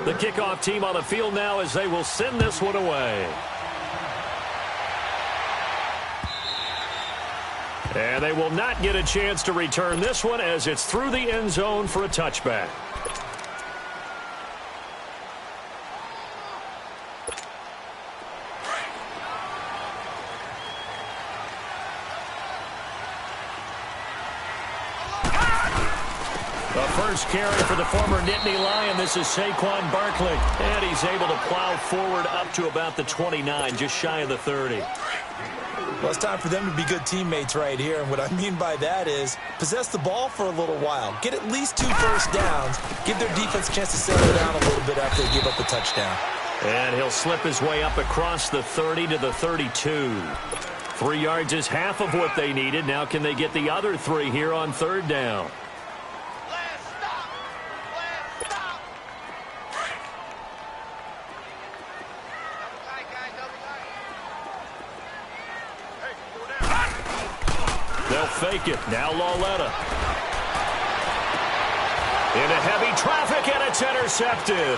The kickoff team on the field now as they will send this one away. And they will not get a chance to return this one as it's through the end zone for a touchback. First carry for the former Nittany Lion. This is Saquon Barkley. And he's able to plow forward up to about the 29, just shy of the 30. Well, it's time for them to be good teammates right here. And what I mean by that is possess the ball for a little while. Get at least 2 first downs. Give their defense a chance to settle down a little bit after they give up the touchdown. And he'll slip his way up across the 30 to the 32. 3 yards is half of what they needed. Now can they get the other 3 here on third down? Fake it. Now Lauletta. Into heavy traffic, and it's intercepted.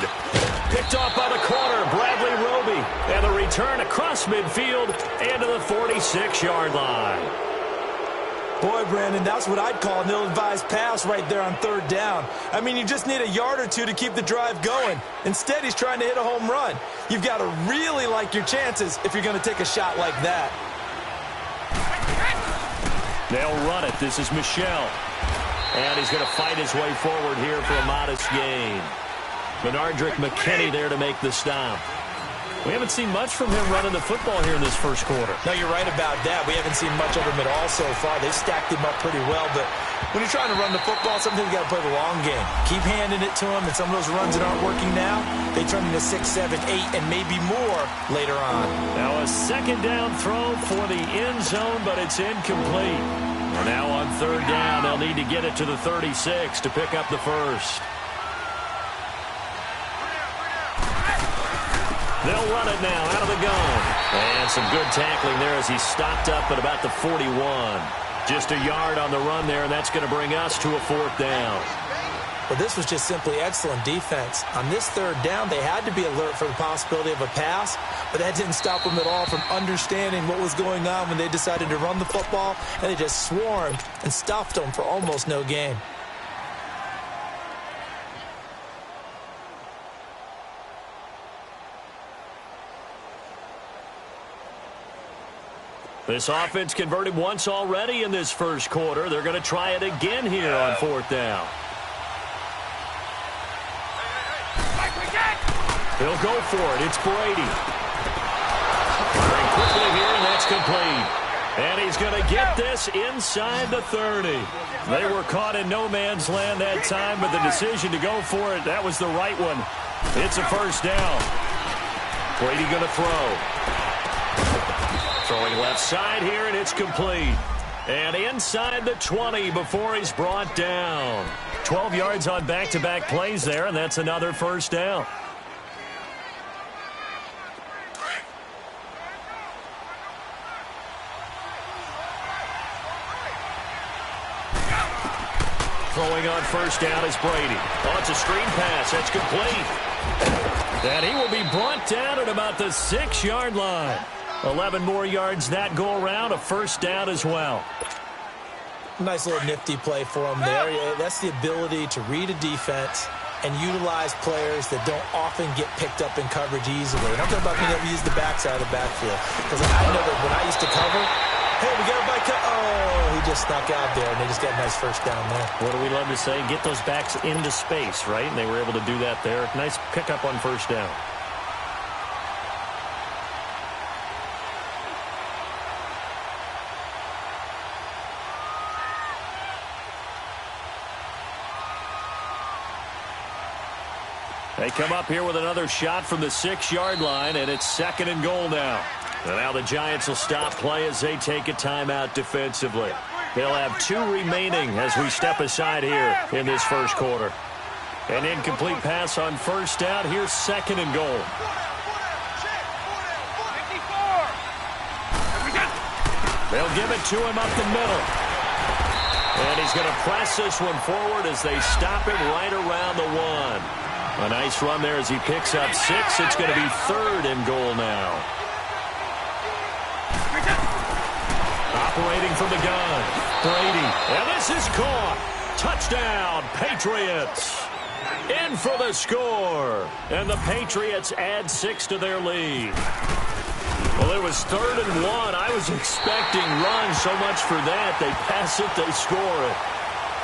Picked off by the corner, Bradley Roby. And the return across midfield and to the 46-yard line. Boy, Brandon, that's what I'd call an ill-advised pass right there on third down. I mean, you just need a yard or 2 to keep the drive going. Instead, he's trying to hit a home run. You've got to really like your chances if you're going to take a shot like that. They'll run it. This is Michel. And he's going to fight his way forward here for a modest gain. Benardrick McKinney there to make the stop. We haven't seen much from him running the football here in this first quarter. No, you're right about that. We haven't seen much of him at all so far. They've stacked him up pretty well. But when you're trying to run the football, sometimes you got to play the long game. Keep handing it to him, and some of those runs that aren't working now, they turn into 6, 7, 8, and maybe more later on. Now a second down throw for the end zone, but it's incomplete. And now on third down, they'll need to get it to the 36 to pick up the first. They'll run it now out of the gun. And some good tackling there as he stopped up at about the 41. Just a yard on the run there, and that's going to bring us to a fourth down. Well, this was just simply excellent defense. On this third down, they had to be alert for the possibility of a pass, but that didn't stop them at all from understanding what was going on when they decided to run the football, and they just swarmed and stuffed them for almost no gain. This offense converted once already in this first quarter. They're going to try it again here on fourth down. He'll go for it. It's Brady. Firing quickly here, and that's complete. And he's going to get this inside the 30. They were caught in no man's land that time, but the decision to go for it, that was the right one. It's a first down. Brady going to throw. Throwing left side here, and it's complete. And inside the 20 before he's brought down. 12 yards on back-to-back plays there, and that's another first down. Throwing on first down is Brady. Oh, it's a screen pass. That's complete. And he will be brought down at about the 6-yard line. 11 more yards that go around, a first down as well. Nice little nifty play for him there. That's the ability to read a defense and utilize players that don't often get picked up in coverage easily. And I'm talking about being able to use the backside of the backfield. Because I know that when I used to cover, hey, we got a bike. Oh, he just snuck out there, and they just got a nice first down there. What do we love to say? Get those backs into space, right? And they were able to do that there. Nice pickup on first down. They come up here with another shot from the 6-yard line, and it's second and goal now. And now the Giants will stop play as they take a timeout defensively. They'll have 2 remaining as we step aside here in this first quarter. An incomplete pass on first down. Here's second and goal. They'll give it to him up the middle. And he's going to press this one forward as they stop him right around the 1. A nice run there as he picks up 6. It's going to be 3rd and goal now. Operating from the gun, Brady. And this is caught. Touchdown, Patriots. In for the score. And the Patriots add 6 to their lead. Well, it was 3rd and 1. I was expecting runs so much for that. They pass it, they score it.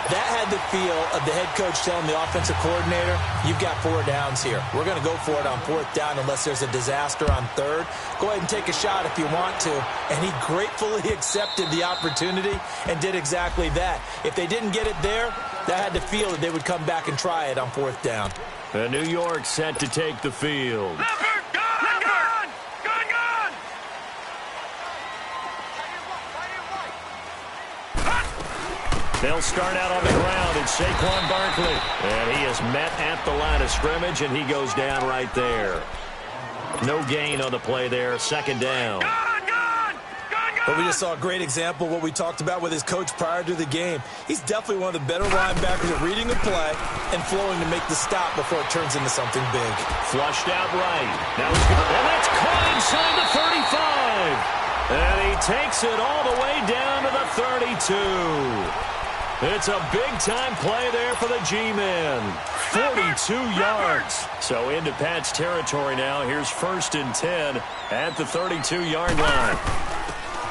That had the feel of the head coach telling the offensive coordinator, you've got 4 downs here. We're going to go for it on 4th down unless there's a disaster on 3rd. Go ahead and take a shot if you want to. And he gratefully accepted the opportunity and did exactly that. If they didn't get it there, that had the feel that they would come back and try it on 4th down. And New York set to take the field. They'll start out on the ground. It's Saquon Barkley. And he is met at the line of scrimmage, and he goes down right there. No gain on the play there. 2nd down. But we just saw a great example of what we talked about with his coach prior to the game. He's definitely one of the better linebackers at reading the play and flowing to make the stop before it turns into something big. Flushed out right. Now he's going to... And that's caught inside the 35. And he takes it all the way down to the 32. It's a big-time play there for the G-men. 42 yards. So into Pat's territory now. Here's 1st and 10 at the 32-yard line.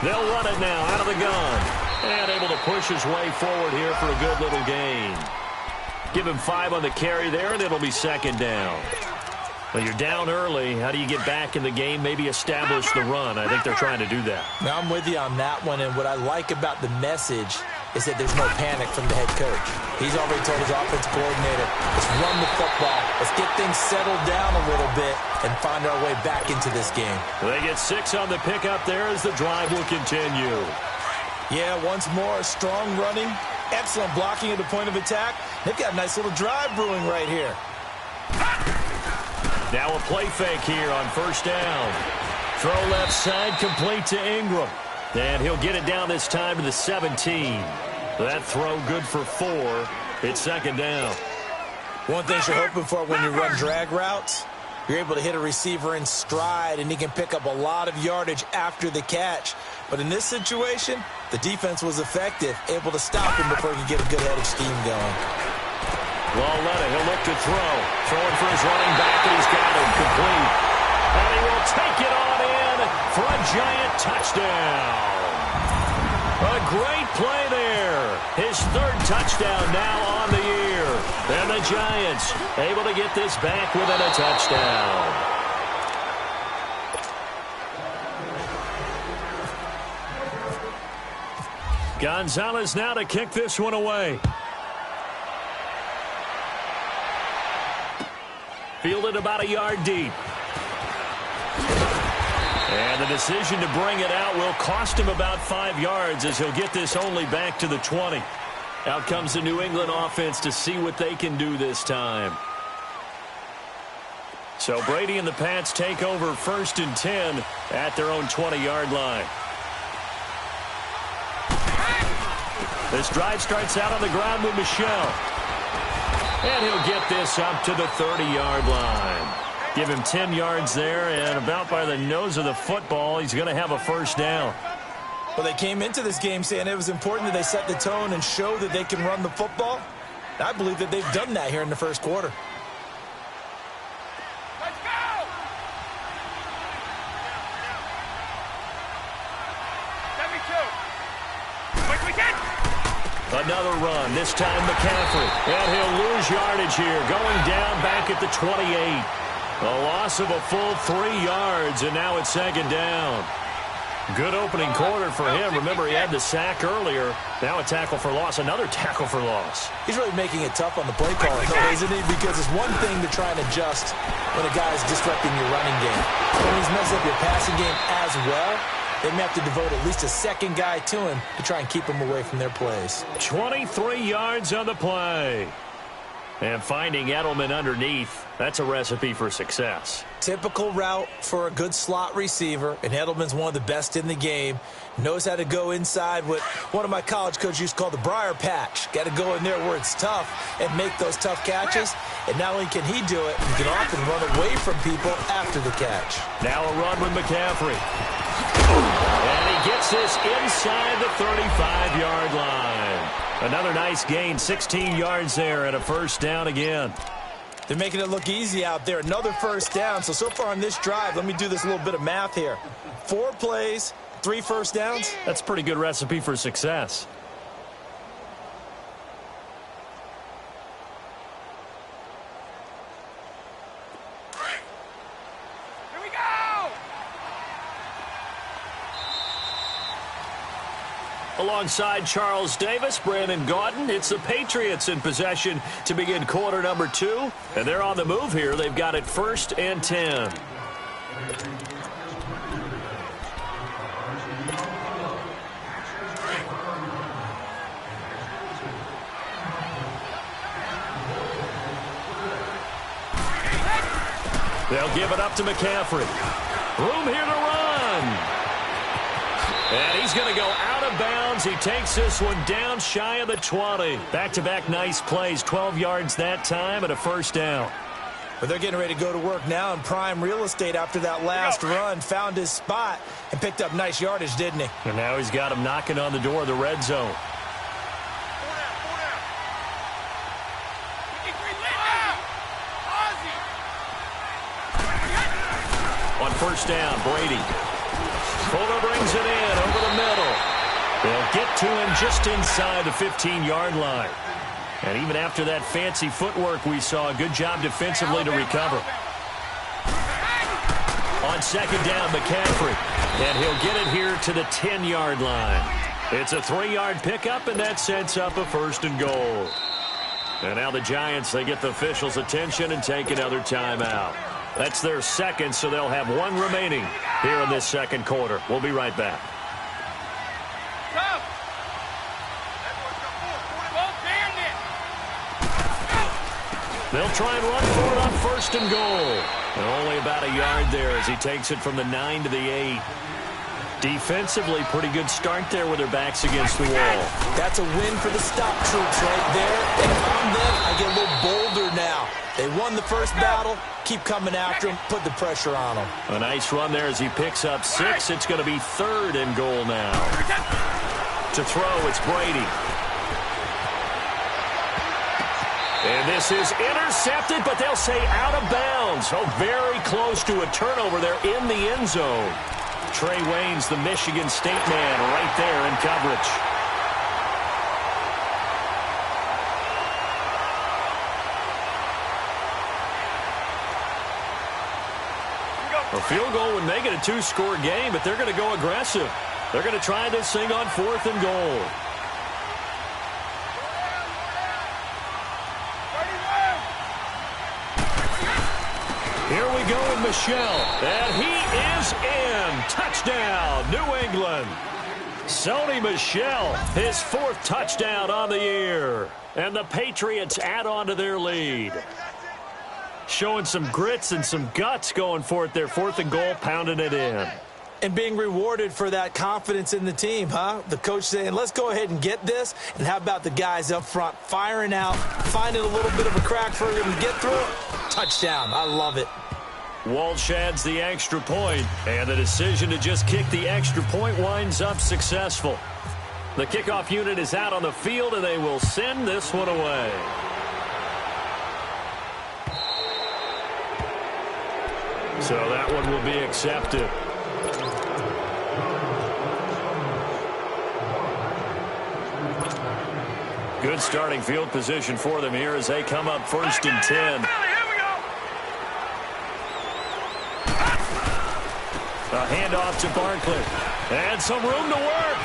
They'll run it now out of the gun. And able to push his way forward here for a good little gain. Give him 5 on the carry there, and it'll be 2nd down. Well, you're down early. How do you get back in the game, maybe establish the run? I think they're trying to do that. Now, I'm with you on that one, and what I like about the message is that there's no panic from the head coach. He's already told his offensive coordinator, let's run the football, let's get things settled down a little bit and find our way back into this game. They get 6 on the pickup there as the drive will continue. Yeah, once more, strong running, excellent blocking at the point of attack. They've got a nice little drive brewing right here. Now a play fake here on 1st down. Throw left side, complete to Ingram. And he'll get it down this time to the 17. That throw good for 4. It's 2nd down. One thing you're hoping for when you run drag routes, you're able to hit a receiver in stride, and he can pick up a lot of yardage after the catch. But in this situation, the defense was effective, able to stop him before he could get a good head of steam going. Lalletta, he'll look to throw. Throwing for his running back, and he's got him complete. And he will take it on in for a giant touchdown. A great play there. His 3rd touchdown now on the year. And the Giants able to get this back within a touchdown. Gonzalez now to kick this one away. Fielded about a yard deep. And the decision to bring it out will cost him about 5 yards as he'll get this only back to the 20. Out comes the New England offense to see what they can do this time. So Brady and the Pats take over 1st and 10 at their own 20-yard line. This drive starts out on the ground with Michel. And he'll get this up to the 30-yard line. Give him 10 yards there, and about by the nose of the football, he's going to have a 1st down. Well, they came into this game saying it was important that they set the tone and show that they can run the football. I believe that they've done that here in the 1st quarter. Let's go! 72. Quick weekend! Another run, this time McCaffrey. And he'll lose yardage here, going down back at the 28. A loss of a full 3 yards, and now it's 2nd down. Good opening quarter for him. Remember, he had the sack earlier. Now a tackle for loss, another tackle for loss. He's really making it tough on the play calling, though, isn't he? Because it's one thing to try and adjust when a guy's disrupting your running game. When he's messing up your passing game as well, they may have to devote at least a 2nd guy to him to try and keep him away from their plays. 23 yards on the play. And finding Edelman underneath, that's a recipe for success. Typical route for a good slot receiver, and Edelman's one of the best in the game. Knows how to go inside what one of my college coaches used to call the briar patch. Got to go in there where it's tough and make those tough catches. And not only can he do it, he can often run away from people after the catch. Now a run with McCaffrey. And he gets this inside the 35-yard line. Another nice gain, 16 yards there, and a first down again. They're making it look easy out there. Another first down. So far on this drive, let me do this little bit of math here. 4 plays, 3 first downs. That's a pretty good recipe for success. Here we go! Alongside Charles Davis, Brandon Gaudin, it's the Patriots in possession to begin quarter number 2. And they're on the move here. They've got it 1st and 10. They'll give it up to McCaffrey. Room here to run. And he's going to go out of bounds. He takes this one down shy of the 20. Back-to-back nice plays, 12 yards that time and a first down. But they're getting ready to go to work now in prime real estate after that last run. Found his spot and picked up nice yardage, didn't he? And now he's got him knocking on the door of the red zone. On first down, Brady. Fuller brings it in over the middle. They'll get to him just inside the 15-yard line. And even after that fancy footwork we saw, a good job defensively to recover. On second down, McCaffrey. And he'll get it here to the 10-yard line. It's a 3-yard pickup, and that sets up a 1st and goal. And now the Giants, they get the officials' attention and take another timeout. That's their second, so they'll have 1 remaining here in this second quarter. We'll be right back. They'll try and run for it on 1st and goal. And only about a yard there as he takes it from the 9 to the 8. Defensively, pretty good start there with their backs against the wall. That's a win for the stop troops right there. And if I'm them, I get a little bolder now. They won the first battle. Keep coming after him. Put the pressure on him. A nice run there as he picks up 6. It's going to be 3rd and goal now. To throw, it's Brady. And this is intercepted, but they'll say out of bounds. Oh, very close to a turnover there in the end zone. Trey Waynes, the Michigan State man, right there in coverage. A field goal would make it a 2-score game, but they're going to go aggressive. They're going to try this thing on 4th and goal. Here we go with Michel, and he is in. Touchdown, New England. Sony Michel, his 4th touchdown on the year. And the Patriots add on to their lead. Showing some grits and some guts going for it there. 4th and goal, pounding it in. And being rewarded for that confidence in the team, huh? The coach saying, let's go ahead and get this. And how about the guys up front firing out, finding a little bit of a crack for him to get through it? Touchdown. I love it. Walsh adds the extra point, and the decision to just kick the extra point winds up successful. The kickoff unit is out on the field, and they will send this one away. So that one will be accepted. Good starting field position for them here as they come up 1st and 10. A handoff to Barkley. And some room to work.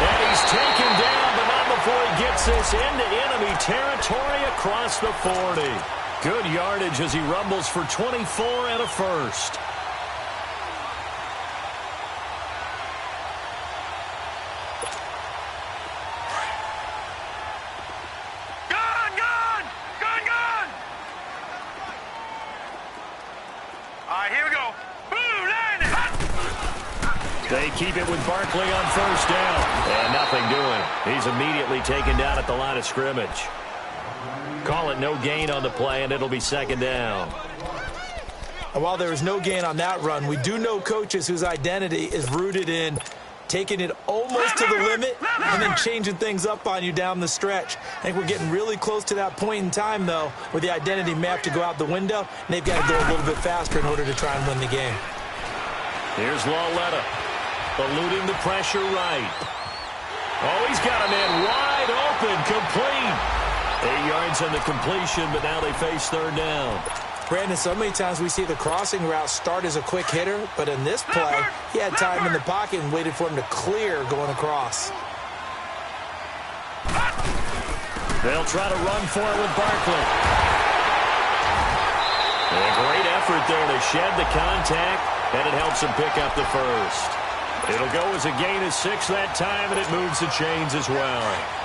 And he's taken down, but not before he gets this into enemy territory across the 40. Good yardage as he rumbles for 24 and a 1st. They keep it with Barkley on first down. And nothing doing. He's immediately taken down at the line of scrimmage. Call it no gain on the play, and it'll be second down. And while there is no gain on that run, we do know coaches whose identity is rooted in taking it almost to the limit and then changing things up on you down the stretch. I think we're getting really close to that point in time, though, where the identity may have to go out the window, and they've got to go a little bit faster in order to try and win the game. Here's Lauletta, eluding the pressure right. Oh, he's got a man wide open, complete. 8 yards on the completion, but now they face third down. Brandon, so many times we see the crossing route start as a quick hitter, but in this play, he had time in the pocket and waited for him to clear going across. They'll try to run for it with Barkley. And a great effort there to shed the contact, and it helps him pick up the first. It'll go as a gain of 6 that time, and it moves the chains as well.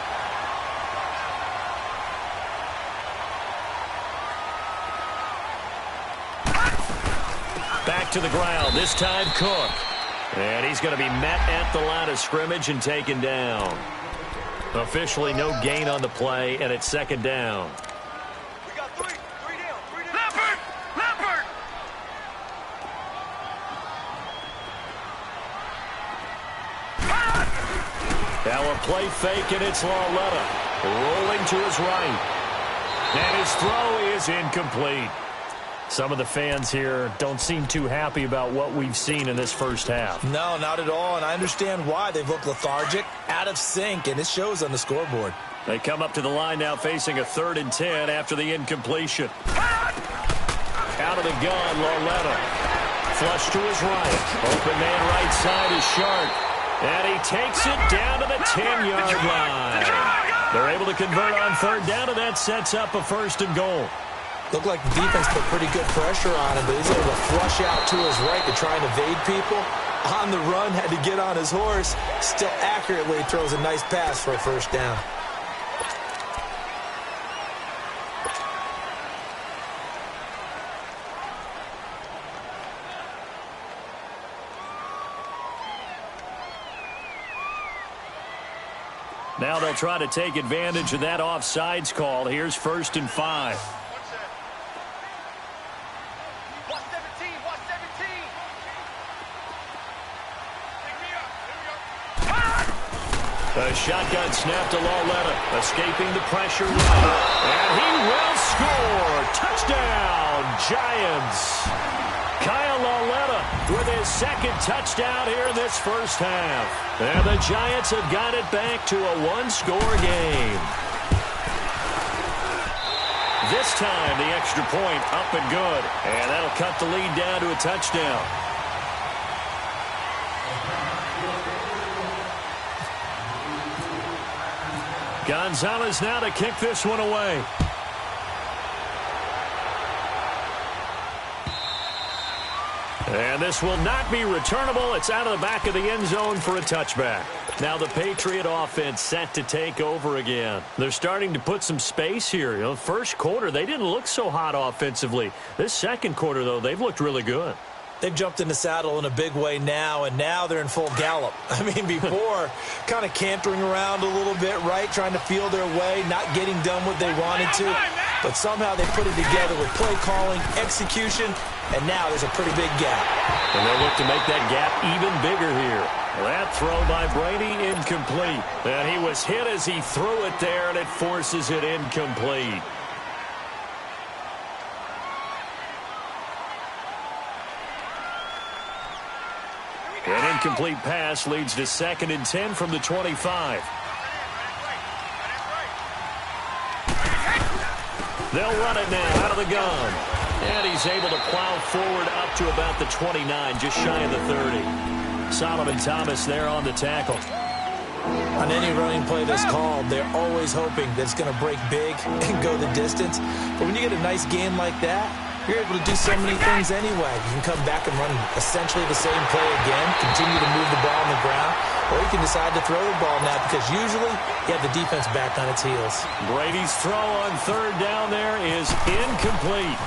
Back to the ground, this time Cook. And he's going to be met at the line of scrimmage and taken down. Officially no gain on the play, and it's second down. We got three down. Leopard! Now a play fake, and it's Lauletta rolling to his right. And his throw is incomplete. Some of the fans here don't seem too happy about what we've seen in this first half. No, not at all, and I understand why. They've looked lethargic, out of sync, and it shows on the scoreboard. They come up to the line now facing a 3rd and 10 after the incompletion. Out of the gun, Lauletta. Flush to his right. Open man right side is Sharp. And he takes it down to the 10-yard line. They're able to convert on third down, and that sets up a 1st and goal. Looked like the defense put pretty good pressure on him, but he's able to flush out to his right to try and evade people. On the run, had to get on his horse. Still accurately throws a nice pass for a 1st down. Now they'll try to take advantage of that offsides call. Here's 1st and 5. A shotgun snap to Lauletta, escaping the pressure right. And he will score. Touchdown, Giants. Kyle Lauletta with his 2nd touchdown here in this first half. And the Giants have got it back to a 1-score game. This time, the extra point up and good. And that'll cut the lead down to a touchdown. Gonzalez now to kick this one away. And this will not be returnable. It's out of the back of the end zone for a touchback. Now the Patriot offense set to take over again. They're starting to put some space here. You know, first quarter, they didn't look so hot offensively. This second quarter, though, they've looked really good. They've jumped in the saddle in a big way now, and now they're in full gallop. I mean, before, kind of cantering around a little bit, right, trying to feel their way, not getting done what they wanted to. But somehow they put it together with play calling, execution, and now there's a pretty big gap. And they'll look to make that gap even bigger here. That throw by Brady, incomplete. And he was hit as he threw it there, and it forces it incomplete. An incomplete pass leads to 2nd and 10 from the 25. They'll run it now out of the gun. And he's able to plow forward up to about the 29, just shy of the 30. Solomon Thomas there on the tackle. On any running play that's called, they're always hoping that it's going to break big and go the distance. But when you get a nice game like that, you're able to do so many things anyway. You can come back and run essentially the same play again, continue to move the ball on the ground, or you can decide to throw the ball now because usually you have the defense back on its heels. Brady's throw on third down there is incomplete.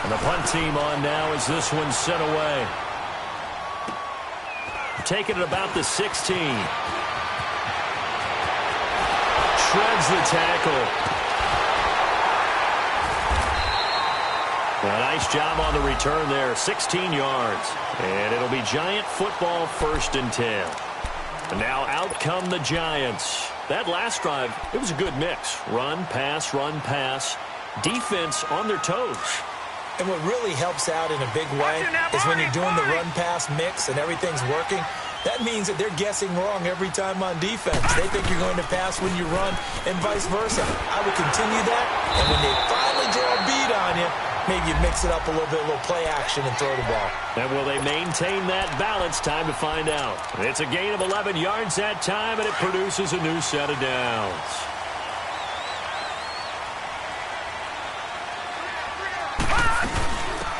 And the punt team on now as this one's sent away. take it at about the 16. Shreds the tackle. A nice job on the return there, 16 yards. And it'll be Giant football, 1st and 10. And now out come the Giants. That last drive, it was a good mix. Run, pass, defense on their toes. And what really helps out in a big way is when you're doing the run-pass mix and everything's working, that means that they're guessing wrong every time on defense. They think you're going to pass when you run and vice versa. I would continue that, and when they finally draw a beat on you, maybe you mix it up a little bit, a little play action and throw the ball. And will they maintain that balance? Time to find out. It's a gain of 11 yards that time, and it produces a new set of downs.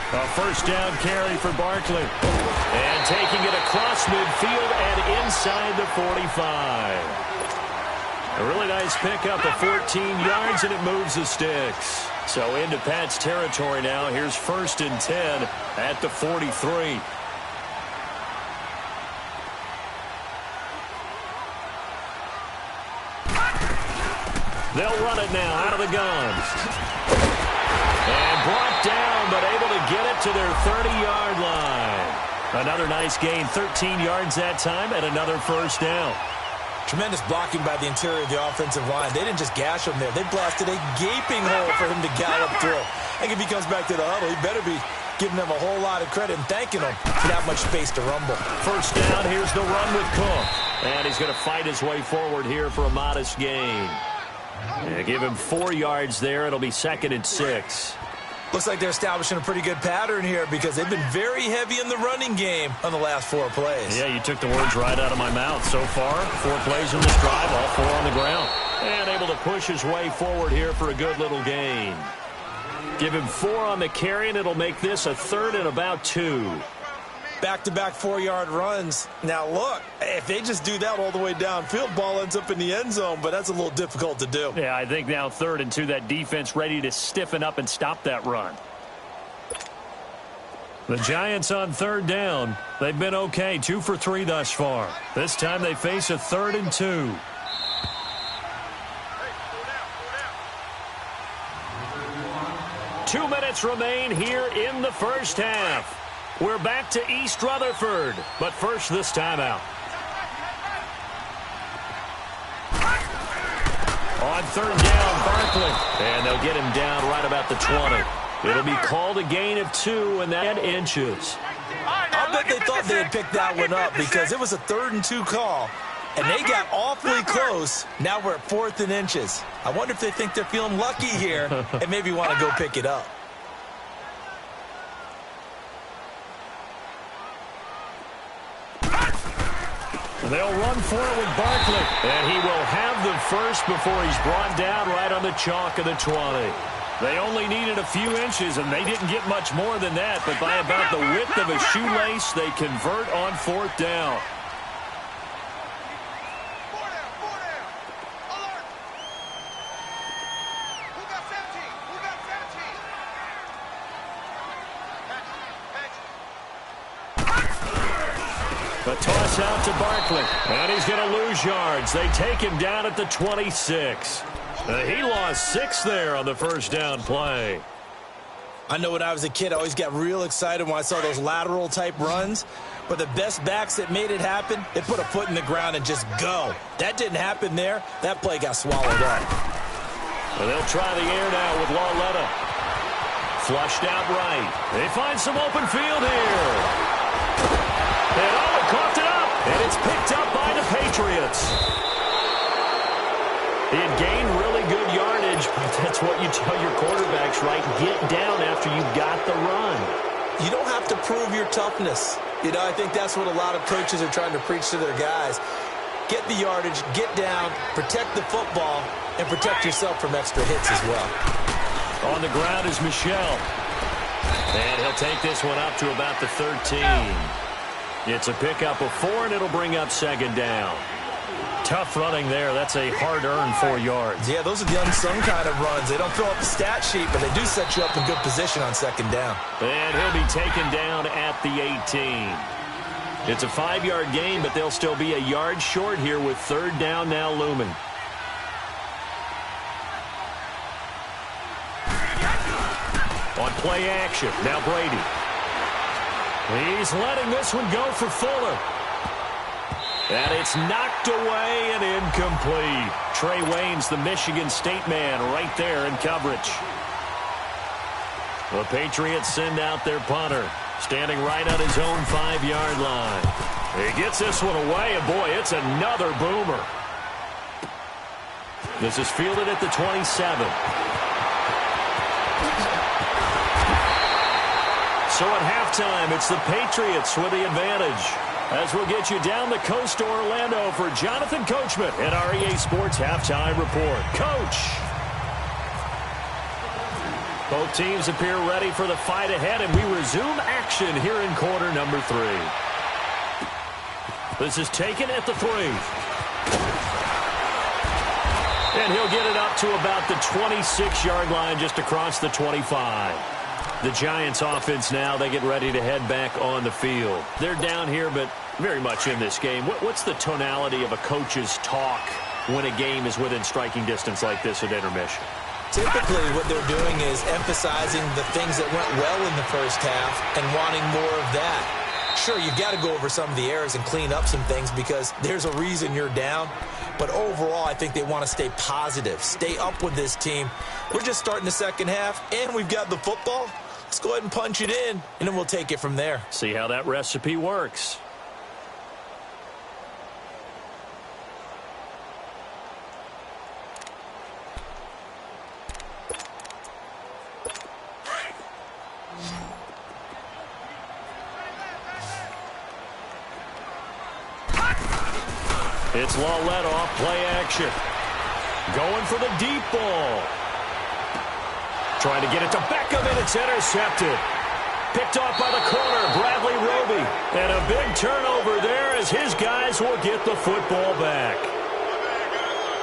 A 1st down carry for Barkley. And taking it across midfield and inside the 45. A really nice pickup of 14 yards, and it moves the sticks. So into Pat's territory now. Here's 1st and 10 at the 43. They'll run it now out of the gun. And brought down, but able to get it to their 30-yard line. Another nice gain, 13 yards that time, and another 1st down. Tremendous blocking by the interior of the offensive line. They didn't just gash him there. They blasted a gaping hole for him to gallop through. I think if he comes back to the huddle, he better be giving them a whole lot of credit and thanking them for that much space to rumble. 1st down, here's the run with Cook. And he's going to fight his way forward here for a modest gain. Yeah, give him 4 yards there. It'll be 2nd and 6. Looks like they're establishing a pretty good pattern here because they've been very heavy in the running game on the last 4 plays. Yeah, you took the words right out of my mouth. So far, 4 plays in this drive, all 4 on the ground. And able to push his way forward here for a good little gain. Give him 4 on the carry, and it'll make this a 3rd and about 2. Back-to-back 4-yard runs. Now, look, if they just do that all the way downfield, ball ends up in the end zone, but that's a little difficult to do. Yeah, I think now 3rd and 2, that defense ready to stiffen up and stop that run. The Giants on 3rd down. They've been okay, 2 for 3 thus far. This time they face a 3rd and 2. Two minutes remain here in the 1st half. We're back to East Rutherford, but first this timeout. On 3rd down, Barkley. And they'll get him down right about the 20. It'll be called a gain of 2, and that inches. I'll bet they thought they had picked that one up because it was a 3rd and 2 call, and they got awfully close. Now we're at 4th and inches. I wonder if they think they're feeling lucky here and maybe want to go pick it up. They'll run for it with Barkley. And he will have the first before he's brought down right on the chalk of the 20. They only needed a few inches, and they didn't get much more than that. But by about the width of a shoelace, they convert on 4th down. A toss out to Barkley, and he's going to lose yards. They take him down at the 26. He lost 6 there on the 1st down play. I know when I was a kid, I always got real excited when I saw those lateral-type runs. But the best backs that made it happen, they put a foot in the ground and just go. That didn't happen there. That play got swallowed up. Well, they'll try the air now with Lauletta. Flushed out right. They find some open field here. And coughed it up, and it's picked up by the Patriots. He had gained really good yardage, but that's what you tell your quarterbacks, right? Get down after you got the run. You don't have to prove your toughness. You know, I think that's what a lot of coaches are trying to preach to their guys. Get the yardage, get down, protect the football, and protect yourself from extra hits as well. On the ground is Michel. And he'll take this one up to about the 13. It's a pickup of 4, and it'll bring up 2nd down. Tough running there. That's a hard-earned 4 yards. Yeah, those are the unsung kind of runs. They don't fill up the stat sheet, but they do set you up in good position on 2nd down. And he'll be taken down at the 18. It's a 5-yard gain, but they'll still be a yard short here with third down now looming. On play action, now Brady. He's letting this one go for Fuller. And it's knocked away and incomplete. Trey Wayne's the Michigan State man right there in coverage. The Patriots send out their punter, standing right on his own 5-yard line. He gets this one away, and boy, it's another boomer. This is fielded at the 27. So at halftime, it's the Patriots with the advantage. As we'll get you down the coast to Orlando for Jonathan Coachman at our EA Sports Halftime Report. Coach! Both teams appear ready for the fight ahead, and we resume action here in quarter number 3. This is taken at the 3. And he'll get it up to about the 26-yard line, just across the 25. The Giants offense now, they get ready to head back on the field. They're down here, but very much in this game. What's the tonality of a coach's talk when a game is within striking distance like this at intermission? Typically, what they're doing is emphasizing the things that went well in the first half and wanting more of that. Sure, you've got to go over some of the errors and clean up some things because there's a reason you're down. But overall, I think they want to stay positive, stay up with this team. We're just starting the second half, and we've got the football. Let's go ahead and punch it in, and then we'll take it from there. See how that recipe works. It's Lawlett off play action. Going for the deep ball. Trying to get it to Beckham, and it's intercepted. Picked off by the corner, Bradley Roby. And a big turnover there as his guys will get the football back.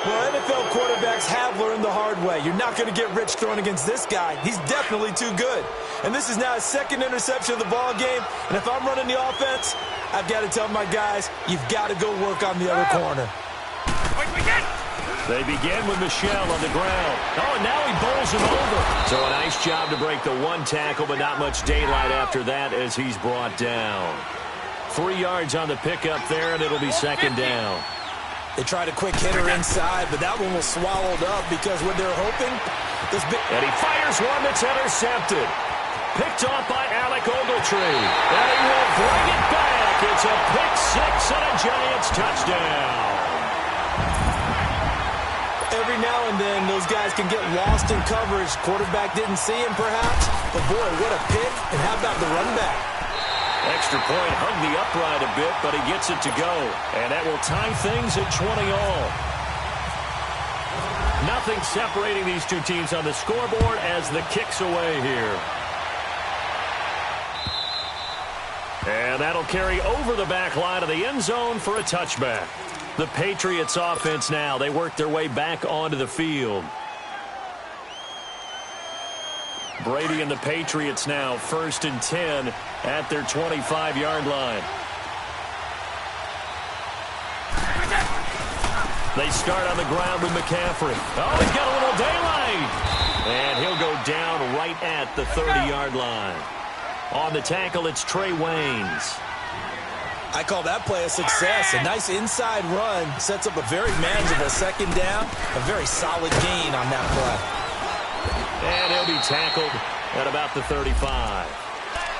Well, NFL quarterbacks have learned the hard way. You're not going to get rich throwing against this guy. He's definitely too good. And this is now his second interception of the ball game. And if I'm running the offense, I've got to tell my guys, you've got to go work on the other corner. They begin with Michel on the ground. Oh, and now he bowls him over. So a nice job to break the one tackle, but not much daylight after that as he's brought down. 3 yards on the pickup there, and it'll be second down. They tried a quick hitter inside, but that one was swallowed up because what they're hoping is big. And he fires one that's intercepted. Picked off by Alec Ogletree. And he will bring it back. It's a pick six and a Giants touchdown. Every now and then, those guys can get lost in coverage. Quarterback didn't see him, perhaps. But, boy, what a pick. And how about the run back? Extra point hung the upright a bit, but he gets it to go. And that will tie things at 20 all. Nothing separating these two teams on the scoreboard as the kick's away here. And that'll carry over the back line of the end zone for a touchback. The Patriots offense now, they work their way back onto the field. Brady and the Patriots now 1st and 10 at their 25-yard line. They start on the ground with McCaffrey. Oh, he's got a little daylight. And he'll go down right at the 30-yard line. On the tackle, it's Trey Waynes. I call that play a success. A nice inside run sets up a very manageable second down. A very solid gain on that play. And he'll be tackled at about the 35.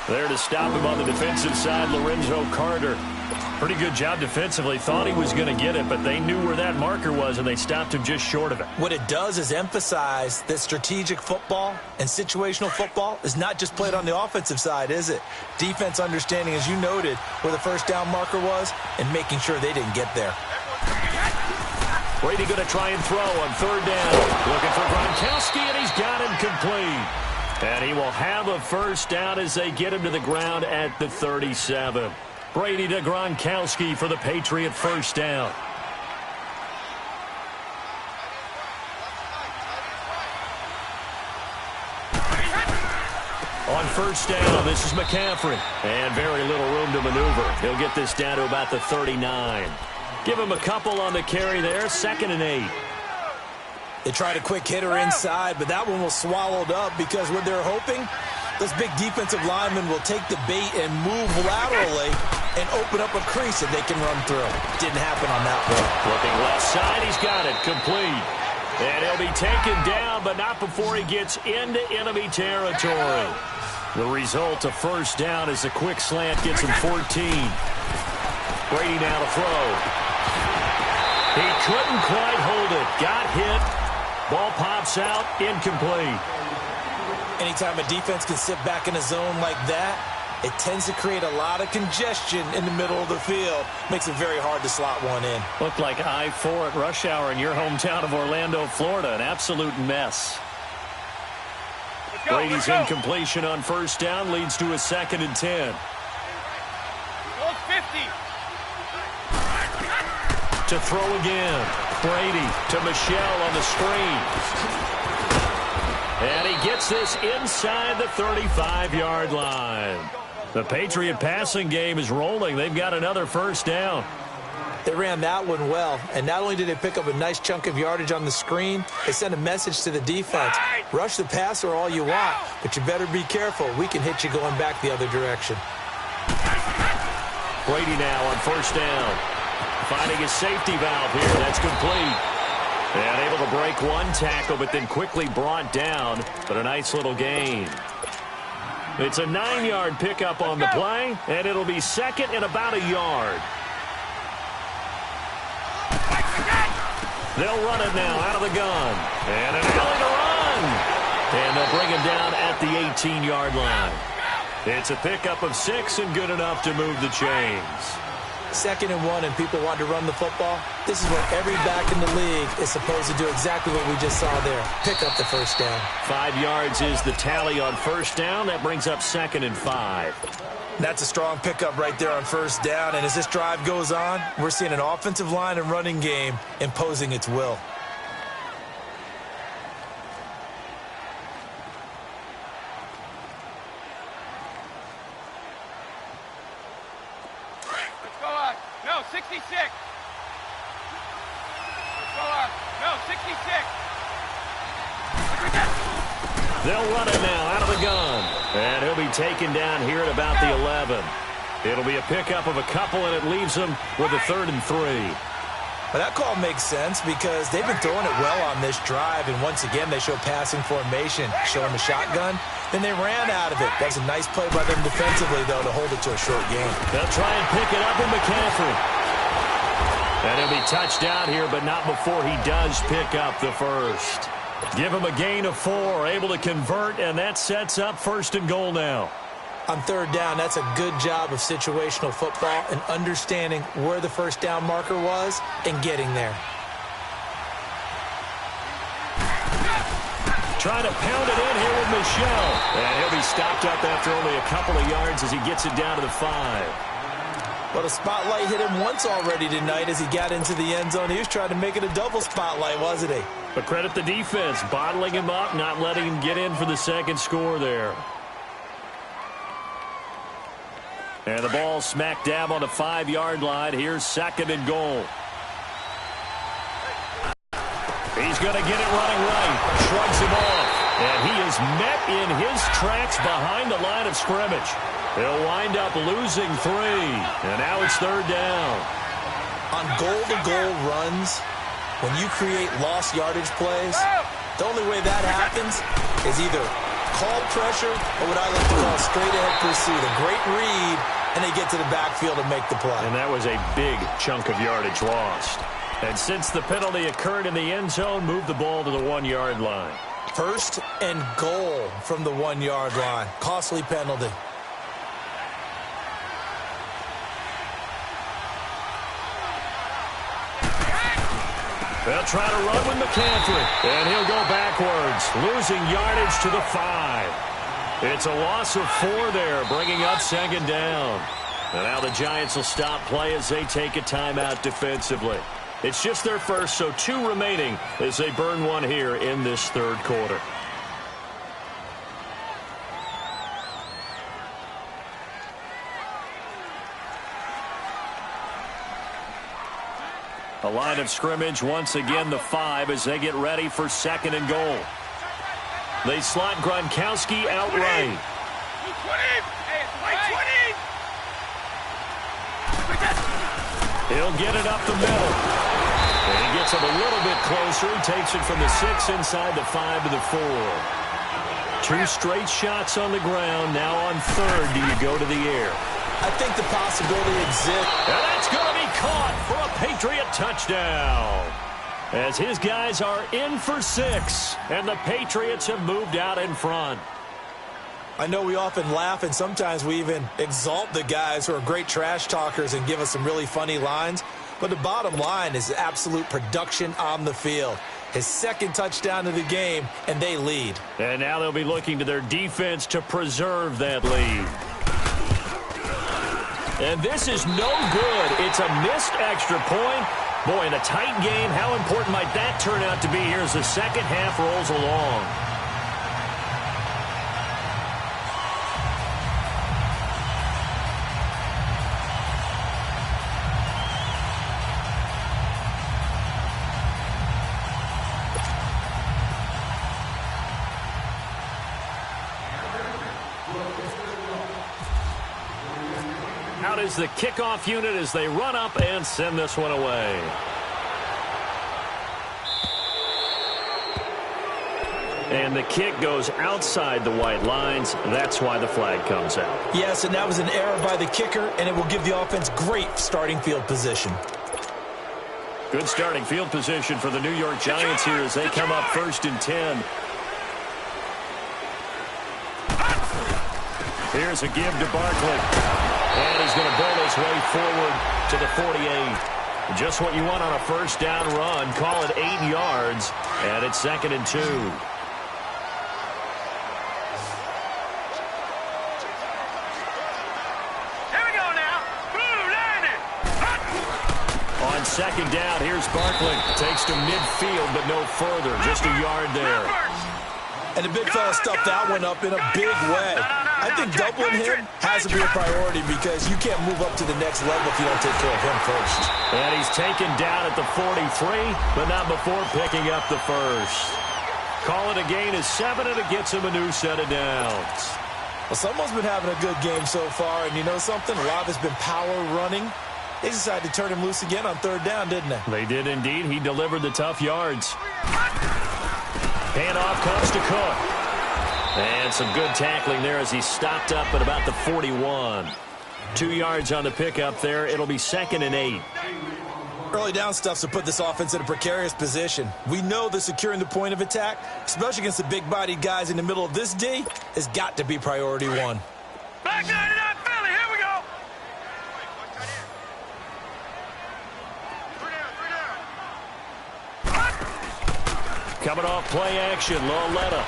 There to stop him on the defensive side, Lorenzo Carter. Pretty good job defensively. Thought he was going to get it, but they knew where that marker was, and they stopped him just short of it. What it does is emphasize that strategic football and situational football is not just played on the offensive side, is it? Defense understanding, as you noted, where the first down marker was and making sure they didn't get there. Brady going to try and throw on third down. Looking for Gronkowski, and he's got him complete. And he will have a first down as they get him to the ground at the 37. Brady to Gronkowski for the Patriot first down. On first down, this is McCaffrey. And very little room to maneuver. He'll get this down to about the 39. Give him a couple on the carry there, 2nd and 8. They tried a quick hitter inside, but that one was swallowed up because what they're hoping, this big defensive lineman will take the bait and move laterally and open up a crease that they can run through. Didn't happen on that play. Looking left side, he's got it, complete. And he'll be taken down, but not before he gets into enemy territory. The result of first down is a quick slant gets him 14. Brady now to throw. He couldn't quite hold it. Got hit. Ball pops out, incomplete. Anytime a defense can sit back in a zone like that, it tends to create a lot of congestion in the middle of the field. Makes it very hard to slot one in. Looked like I-4 at rush hour in your hometown of Orlando, Florida. An absolute mess. Brady's incompletion on first down leads to a 2nd and 10. 50. To throw again. Brady to Michelle on the screen. And he gets this inside the 35-yard line. The Patriot passing game is rolling. They've got another first down. They ran that one well, and not only did they pick up a nice chunk of yardage on the screen, they sent a message to the defense. Rush the passer all you want, but you better be careful. We can hit you going back the other direction. Brady now on first down. Finding his safety valve here. That's complete. And able to break one tackle, but then quickly brought down. But a nice little gain. It's a 9-yard pickup on the play, and it'll be 2nd and about a yard. They'll run it now out of the gun. And an alley to run. And they'll bring him down at the 18-yard line. It's a pickup of 6 and good enough to move the chains. 2nd and 1 and people want to run the football. This is what every back in the league is supposed to do, exactly what we just saw there. Pick up the first down. 5 yards is the tally on first down. That brings up 2nd and 5. That's a strong pickup right there on first down. And as this drive goes on, we're seeing an offensive line and running game imposing its will. Let's go out. No, 66. Let's go out. No, 66. They'll run it now out of the gun. And he'll be taken down here at about the 11. It'll be a pickup of a couple, and it leaves them with a 3rd and 3. Well, that call makes sense because they've been throwing it well on this drive, and once again they show passing formation, showing the shotgun. Then they ran out of it. That was a nice play by them defensively, though, to hold it to a short game. They'll try and pick it up in McCaffrey. And he'll be touched out here, but not before he does pick up the first. Give him a gain of 4, able to convert, and that sets up 1st and goal now. On 3rd down, that's a good job of situational football and understanding where the first down marker was and getting there. Trying to pound it in here with Michelle. And he'll be stopped up after only a couple of yards as he gets it down to the 5. Well, the spotlight hit him once already tonight as he got into the end zone. He was trying to make it a double spotlight, wasn't he? But credit the defense, bottling him up, not letting him get in for the second score there. And the ball smack dab on the 5-yard line. Here's 2nd and goal. He's going to get it running right. Shrugs him off. And he is met in his tracks behind the line of scrimmage. He'll wind up losing 3. And now it's 3rd down. On goal-to-goal runs, when you create lost yardage plays, the only way that happens is either called pressure or what I like to call straight-ahead pursuit. A great read, and they get to the backfield and make the play. And that was a big chunk of yardage lost. And since the penalty occurred in the end zone, move the ball to the 1-yard line. 1st and goal from the 1-yard line. Costly penalty. They'll try to run with McCaffrey, and he'll go backwards, losing yardage to the 5. It's a loss of 4 there, bringing up 2nd down. And now the Giants will stop play as they take a timeout defensively. It's just their first, so 2 remaining as they burn one here in this 3rd quarter. A line of scrimmage once again, the 5 as they get ready for 2nd and goal. They slot Gronkowski out right. He'll get it up the middle. And he gets it a little bit closer. He takes it from the 6 inside the 5 to the 4. 2 straight shots on the ground. Now on 3rd, do you go to the air? I think the possibility exists. And that's going to be caught for a Patriot touchdown. As his guys are in for 6, and the Patriots have moved out in front. I know we often laugh, and sometimes we even exalt the guys who are great trash talkers and give us some really funny lines. But the bottom line is absolute production on the field. His 2nd touchdown of the game, and they lead. And now they'll be looking to their defense to preserve that lead. And this is no good. It's a missed extra point. Boy, in a tight game, how important might that turn out to be here as the second half rolls along? Out is the kickoff unit as they run up and send this one away. And the kick goes outside the white lines. That's why the flag comes out. Yes, and that was an error by the kicker, and it will give the offense great starting field position. Good starting field position for the New York Giants here as they come up 1st and 10. Here's a give to Barkley. And he's going to bowl his way forward to the 48. Just what you want on a 1st down run. Call it 8 yards. And it's 2nd and 2. Here we go now. Blue line it. On 2nd down, here's Barkley. Takes to midfield, but no further. Just a yard there. And the big fella stuffed that one up in a big way. I think doubling him has to be a priority because you can't move up to the next level if you don't take care of him first. And he's taken down at the 43, but not before picking up the 1st. Call it a gain of 7, and it gets him a new set of downs. Well, someone's been having a good game so far, and you know something? A lot has been power running. They decided to turn him loose again on 3rd down, didn't they? They did indeed. He delivered the tough yards. Handoff comes to Cook. And some good tackling there as he stopped up at about the 41. 2 yards on the pickup there. It'll be 2nd and 8. Early down stuff's to put this offense in a precarious position. We know that securing the point of attack, especially against the big-bodied guys in the middle of this D, has got to be priority 1. Back 99 Philly. Here we go. Coming off play action, Lauletta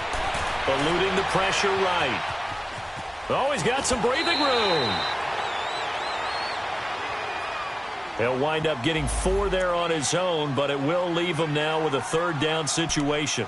eluding the pressure right. Oh, he's got some breathing room. He'll wind up getting 4 there on his own, but it will leave him now with a 3rd down situation.